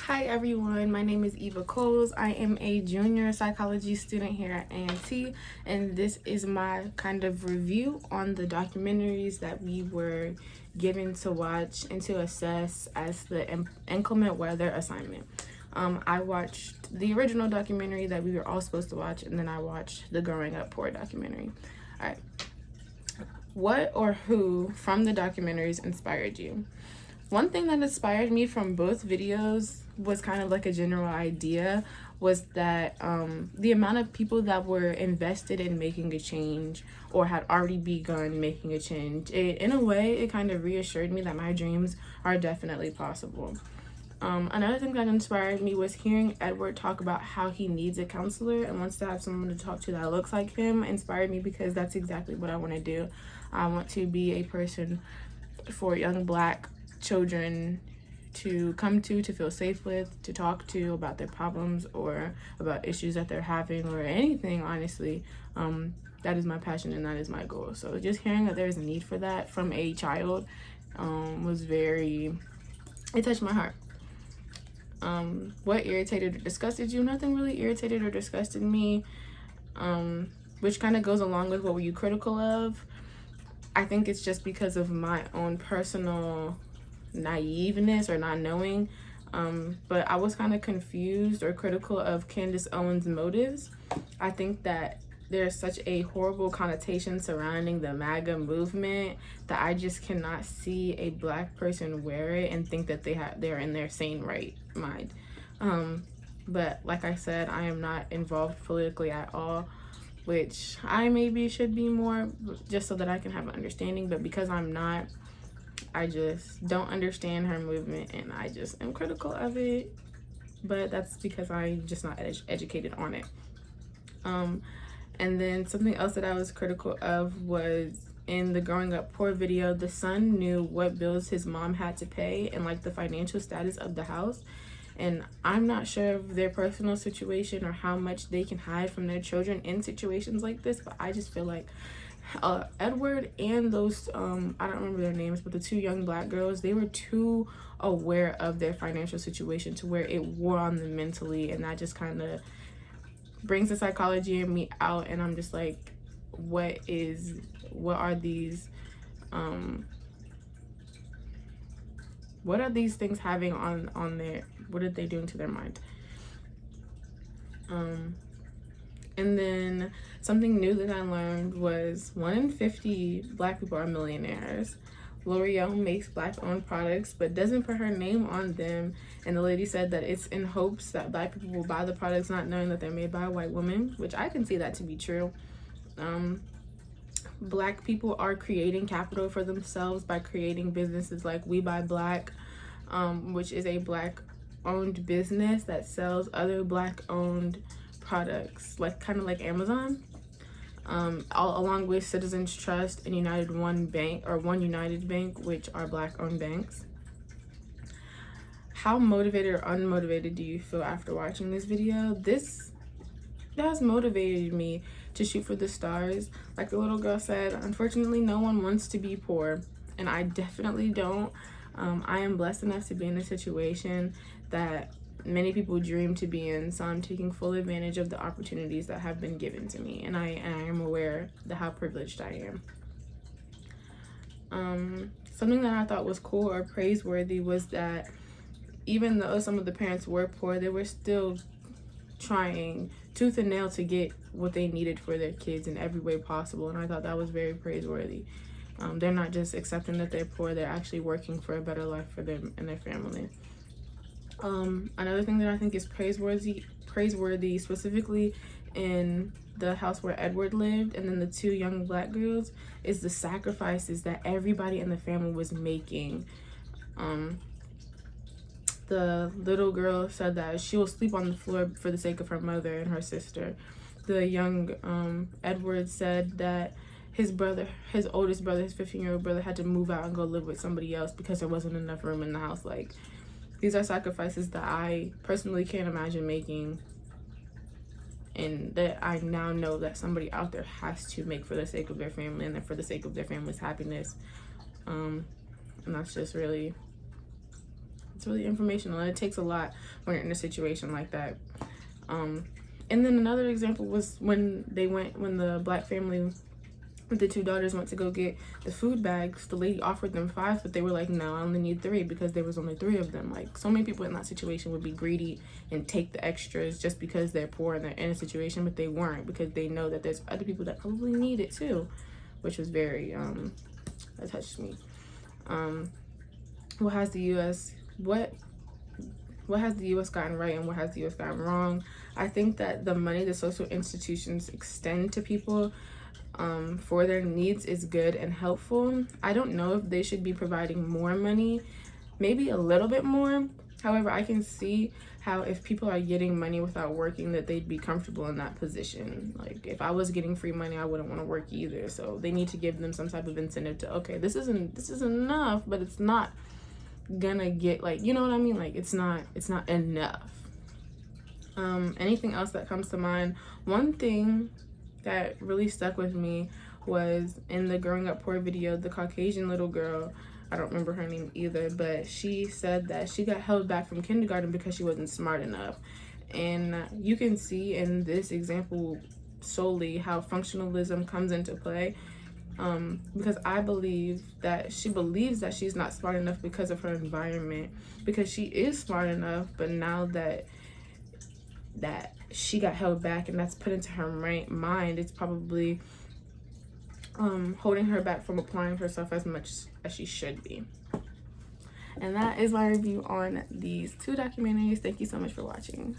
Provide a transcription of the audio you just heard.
Hi everyone, my name is Eva Coles. I am a junior psychology student here at A&T, and this is my kind of review on the documentaries that we were given to watch and to assess as the inclement weather assignment. I watched the original documentary that we were all supposed to watch, and then I watched the Growing Up Poor documentary. All right. What or who from the documentaries inspired you? One thing that inspired me from both videos was kind of like a general idea, was that the amount of people that were invested in making a change or had already begun making a change. In a way, it kind of reassured me that my dreams are definitely possible. Another thing that inspired me was hearing Edward talk about how he needs a counselor and wants to have someone to talk to that looks like him. Inspired me because that's exactly what I want to do. I want to be a person for young Black children to come to feel safe with, to talk to about their problems or about issues that they're having or anything, honestly. That is my passion and that is my goal. So just hearing that there's a need for that from a child it touched my heart. What irritated or disgusted you? Nothing really irritated or disgusted me, which kind of goes along with what were you critical of. I think it's just because of my own personal naiveness or not knowing, but I was kind of confused or critical of Candace Owens' motives. I think that there's such a horrible connotation surrounding the MAGA movement that I just cannot see a Black person wear it and think that they're in their sane right mind. But like I said, I am not involved politically at all, which I maybe should be more, just so that I can have an understanding. But because I'm not, I just don't understand her movement and I just am critical of it. But that's because I'm just not educated on it. And then something else that I was critical of was in the Growing Up Poor video, the son knew what bills his mom had to pay and like the financial status of the house. And I'm not sure of their personal situation or how much they can hide from their children in situations like this, but I just feel like Edward and those, I don't remember their names, but the two young Black girls, they were too aware of their financial situation to where it wore on them mentally, and that just kind of brings the psychology in me out, and I'm just like, what are these things having on their, what are they doing to their mind? And then something new that I learned was 1 in 50 Black people are millionaires. L'Oreal makes Black-owned products but doesn't put her name on them, and the lady said that it's in hopes that Black people will buy the products not knowing that they're made by a white woman, which I can see that to be true. Black people are creating capital for themselves by creating businesses like We Buy Black, which is a Black-owned business that sells other Black-owned products, like kind of like Amazon. Along with Citizens Trust and One United Bank, which are Black-owned banks. How motivated or unmotivated do you feel after watching this video? This has motivated me to shoot for the stars. Like the little girl said, unfortunately, no one wants to be poor, and I definitely don't. I am blessed enough to be in a situation that many people dream to be in, so I'm taking full advantage of the opportunities that have been given to me, and I am aware of how privileged I am. Something that I thought was cool or praiseworthy was that even though some of the parents were poor, they were still trying tooth and nail to get what they needed for their kids in every way possible, and I thought that was very praiseworthy. They're not just accepting that they're poor, they're actually working for a better life for them and their family. Another thing that I think is praiseworthy, specifically in the house where Edward lived and then the two young Black girls, is the sacrifices that everybody in the family was making. The little girl said that she will sleep on the floor for the sake of her mother and her sister. The young Edward said that his oldest brother, his 15-year-old brother, had to move out and go live with somebody else because there wasn't enough room in the house. Like, these are sacrifices that I personally can't imagine making, and that I now know that somebody out there has to make for the sake of their family and for the sake of their family's happiness. And that's just really, It's really informational, and it takes a lot when you're in a situation like that. And then another example was when the black family with the 2 daughters went to go get the food bags. The lady offered them 5, but they were like, no, I only need 3, because there was only 3 of them. Like, so many people in that situation would be greedy and take the extras just because they're poor and they're in a situation, but they weren't, because they know that there's other people that probably need it too, which was very that touched me. What has the U.S. gotten right and what has the U.S. gotten wrong? I think that the money the social institutions extend to people for their needs is good and helpful. I don't know if they should be providing more money, maybe a little bit more. However, I can see how if people are getting money without working, that they'd be comfortable in that position. Like, if I was getting free money, I wouldn't want to work either. So they need to give them some type of incentive to, okay, this is enough, but it's not gonna get, like, you know what I mean? Like, it's not enough. Anything else that comes to mind? One thing that really stuck with me was in the Growing Up Poor video, the Caucasian little girl, I don't remember her name either, but she said that she got held back from kindergarten because she wasn't smart enough. And you can see in this example solely how functionalism comes into play, because I believe that she believes that she's not smart enough because of her environment, because she is smart enough, but now that she got held back and that's put into her mind, it's probably holding her back from applying herself as much as she should be. And that is my review on these 2 documentaries. Thank you so much for watching.